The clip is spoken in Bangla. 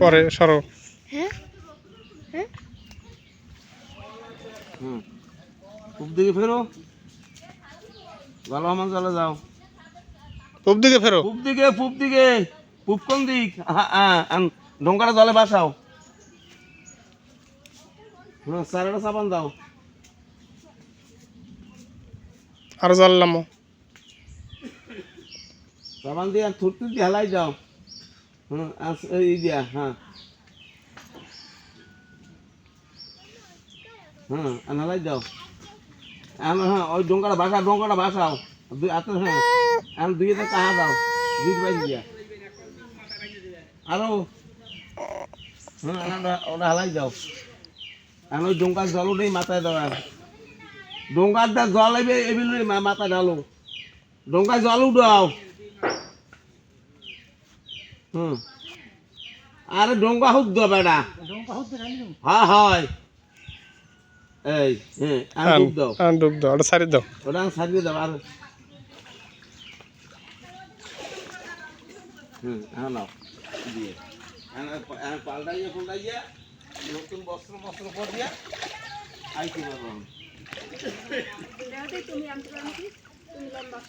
পরে সরো। হ্যাঁ হ্যাঁ পূব দিকে ফেরো, ভালো আমার চলে যাও। পূব দিকে ফেরো। পূব দিকে, পূব দিকে, পূব কোন দিক? ডোঙ্গাটা জলে বাসাও। চারাটা চাপান দাও। আর জ্বললাম। চাপান দিয়ে থুরতুর দিয়ে হেলাই যাও। এই দিয়া, হ্যাঁ হেলাই যাও। হ্যাঁ ওই ডোঙ্গাটা বাসাও, ডোঙ্গাটা বাসাও। হ্যাঁ দুই কাহা দাও, দুই বাইশ দিয়া আরো। ওটা হেলাই যাও। এখন ওই ডোঙ্গার জল উঠেই মাথায় দাও। ডোঙ্গার দা জল এবে এবিল মাথা ঢালো। ডোঙ্গায় জল উঠাও। আরে ডোঙ্গা হুক দাও বেটা। হ্যাঁ হয় এই ডুব দাও। ডুব দাও, ওটা সারি দাও। ওটা সারিয়ে দাও। আর নাও দিয়ে পাল্টাইয়া পাল্টাইয়া নতুন বস্ত্র বস্ত্র পরিয়া আইতে পারবো। তুমি আনতে পারো কি তুমি লম্বা